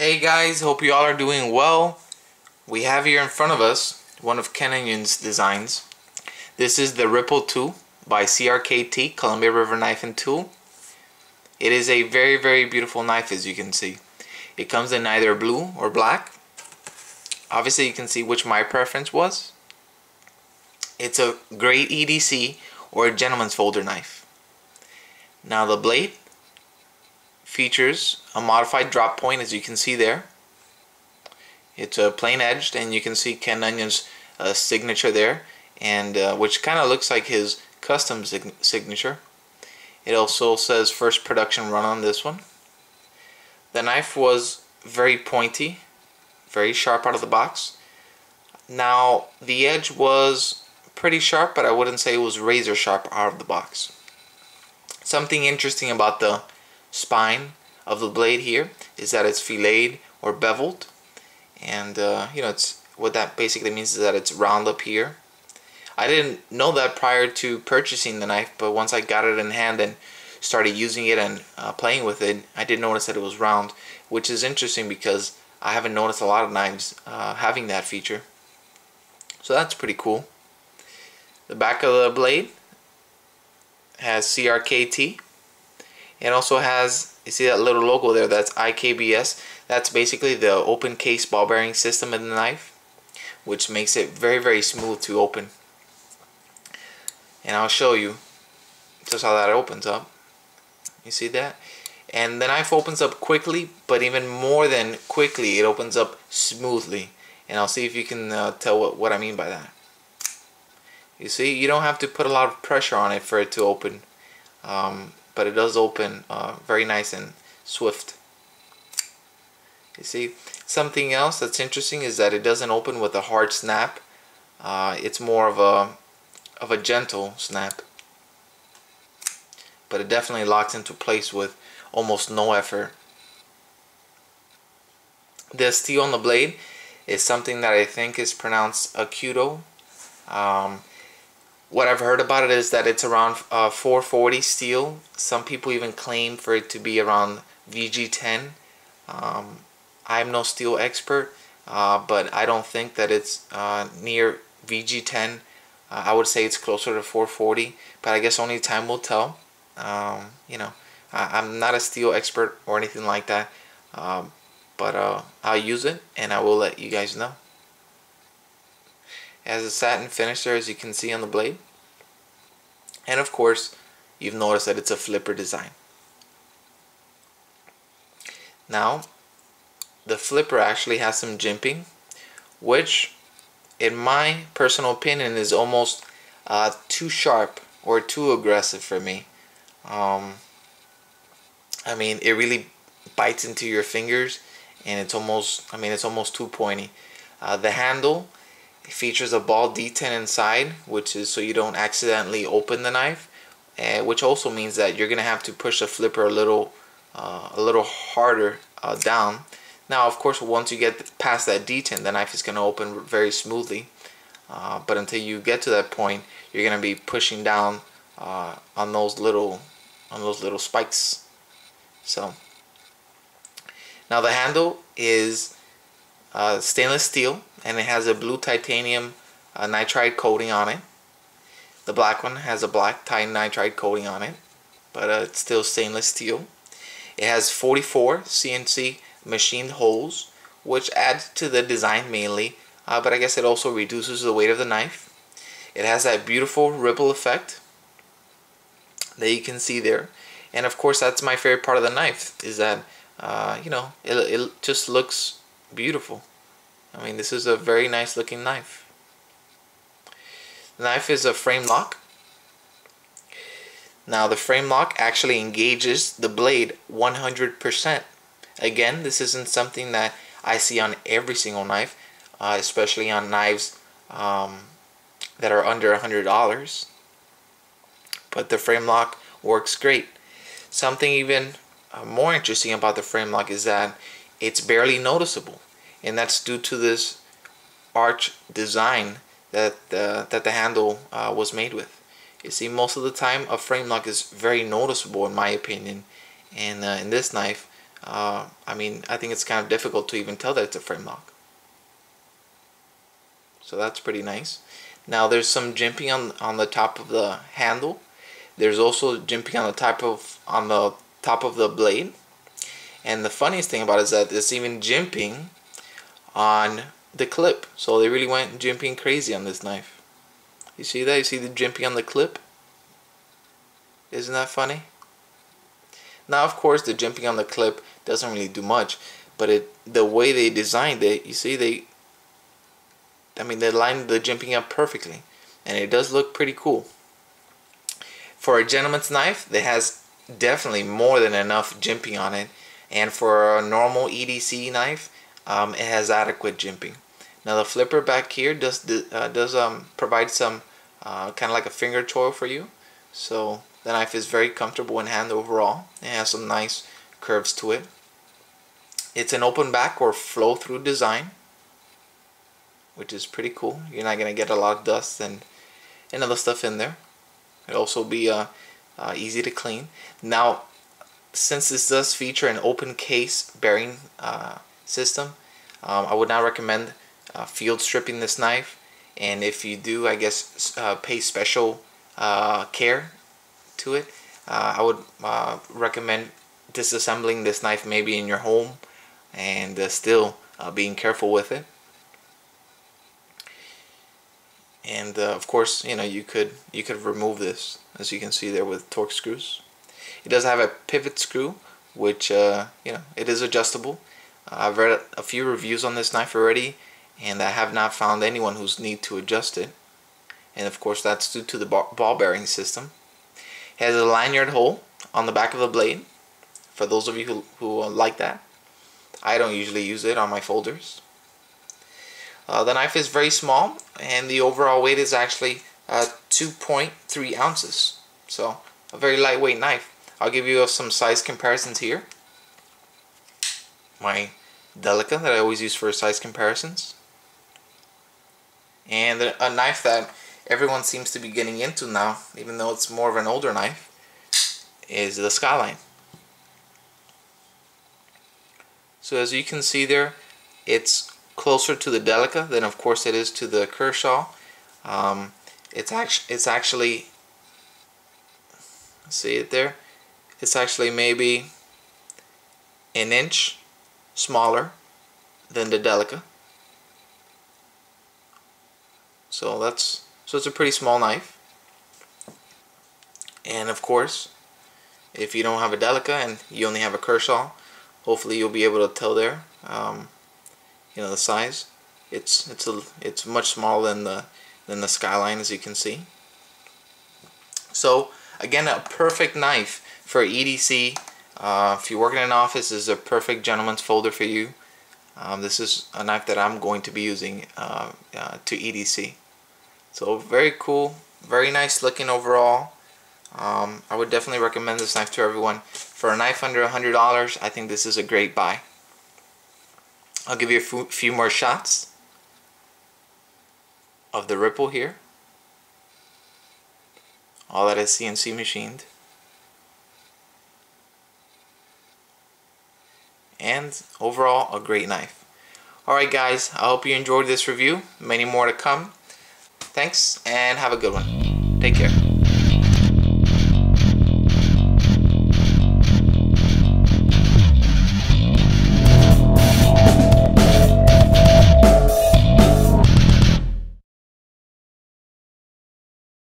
Hey guys, hope you all are doing well. We have here in front of us one of Ken Onion's designs. This is the Ripple 2 by CRKT, Columbia River Knife and Tool. It is a very beautiful knife, as you can see. It comes in either blue or black. Obviously you can see which my preference was. It's a great EDC or a gentleman's folder knife. Now the blade features a modified drop point, as you can see there. It's plain edged, and you can see Ken Onion's signature there, and which kind of looks like his custom signature. It also says first production run on this one. The knife was very pointy, very sharp out of the box. Now the edge was pretty sharp, but I wouldn't say it was razor sharp out of the box. Something interesting about the spine of the blade here is that it's filleted or beveled, and it's what that basically means is that it's round up here. I didn't know that prior to purchasing the knife, but once I got it in hand and started using it and playing with it, I did notice that it was round, which is interesting because I haven't noticed a lot of knives having that feature. So that's pretty cool. The back of the blade has CRKT. It also has, you see that little logo there, that's IKBS. That's basically the open case ball bearing system in the knife, which makes it very smooth to open. And I'll show you just how that opens up. You see that? And the knife opens up quickly, but even more than quickly, it opens up smoothly. And I'll see if you can tell what I mean by that. You see, you don't have to put a lot of pressure on it for it to open. But it does open very nice and swift. You see, something else that's interesting is that it doesn't open with a hard snap. It's more of a gentle snap, but it definitely locks into place with almost no effort. The steel on the blade is something that I think is pronounced Acuto. What I've heard about it is that it's around 440 steel. Some people even claim for it to be around VG10. I'm no steel expert, but I don't think that it's near VG10. I would say it's closer to 440, but I guess only time will tell. I'm not a steel expert or anything like that, but I'll use it and I will let you guys know. It has a satin finish there, as you can see on the blade. And of course, you've noticed that it's a flipper design. Now, the flipper actually has some jimping, which, in my personal opinion, is almost too sharp or too aggressive for me. I mean, it really bites into your fingers, and it's almost too pointy. The handle features a ball detent inside, which is so you don't accidentally open the knife, which also means that you're gonna have to push the flipper a little harder down. Now, of course, once you get past that detent, the knife is gonna open very smoothly. But until you get to that point, you're gonna be pushing down on those little spikes. So now the handle is stainless steel, and it has a blue titanium nitride coating on it. The black one has a black nitride coating on it, but it's still stainless steel. It has 44 CNC machined holes, which adds to the design mainly, but I guess it also reduces the weight of the knife. It has that beautiful ripple effect that you can see there, and of course that's my favorite part of the knife, is that it just looks beautiful. I mean, this is a very nice looking knife. The knife is a frame lock. Now the frame lock actually engages the blade 100%. Again, this isn't something that I see on every single knife, especially on knives that are under $100. But the frame lock works great. Something even more interesting about the frame lock is that it's barely noticeable. And that's due to this arch design that the handle was made with. You see, most of the time a frame lock is very noticeable in my opinion, and in this knife I mean, I think it's kind of difficult to even tell that it's a frame lock. So that's pretty nice. Now there's some jimping on the top of the handle. There's also jimping on the top of the blade. And the funniest thing about it is that there's even jimping on the clip. So they really went jimping crazy on this knife. You see that? You see the jimping on the clip? Isn't that funny? Now, of course, the jimping on the clip doesn't really do much, but the way they designed it, you see, they lined the jimping up perfectly, and it does look pretty cool. For a gentleman's knife, that has definitely more than enough jimping on it, and for a normal EDC knife, it has adequate jimping. Now the flipper back here does provide some kind of like a finger choil for you, so the knife is very comfortable in hand overall. It has some nice curves to it. It's an open back or flow through design, which is pretty cool. You're not gonna get a lot of dust and other stuff in there. It'll also be easy to clean. Now, since this does feature an open case bearing system, I would not recommend field stripping this knife, and if you do, I guess pay special care to it. I would recommend disassembling this knife maybe in your home and still being careful with it. And of course, you know, you could remove this, as you can see there, with torque screws. It does have a pivot screw, which you know, it is adjustable. I've read a few reviews on this knife already, and I have not found anyone who's need to adjust it. And of course, that's due to the ball bearing system. It has a lanyard hole on the back of the blade, for those of you who like that. I don't usually use it on my folders. The knife is very small, and the overall weight is actually 2.3 ounces. So a very lightweight knife. I'll give you some size comparisons here. My Delica that I always use for size comparisons. And a knife that everyone seems to be getting into now, even though it's more of an older knife, is the Skyline. So as you can see there, it's closer to the Delica than of course it is to the Kershaw. It's actually, see it there? It's actually maybe an inch smaller than the Delica. So it's a pretty small knife. And of course, if you don't have a Delica and you only have a Kershaw, hopefully you'll be able to tell there. You know, the size. It's much smaller than the Skyline, as you can see. So again, a perfect knife for EDC. If you work in an office, this is a perfect gentleman's folder for you. This is a knife that I'm going to be using to EDC. So very cool, very nice looking overall. I would definitely recommend this knife to everyone. For a knife under $100, I think this is a great buy. I'll give you a few more shots of the ripple here. All that is CNC machined. And overall, a great knife. Alright guys, I hope you enjoyed this review. Many more to come. Thanks, and have a good one. Take care.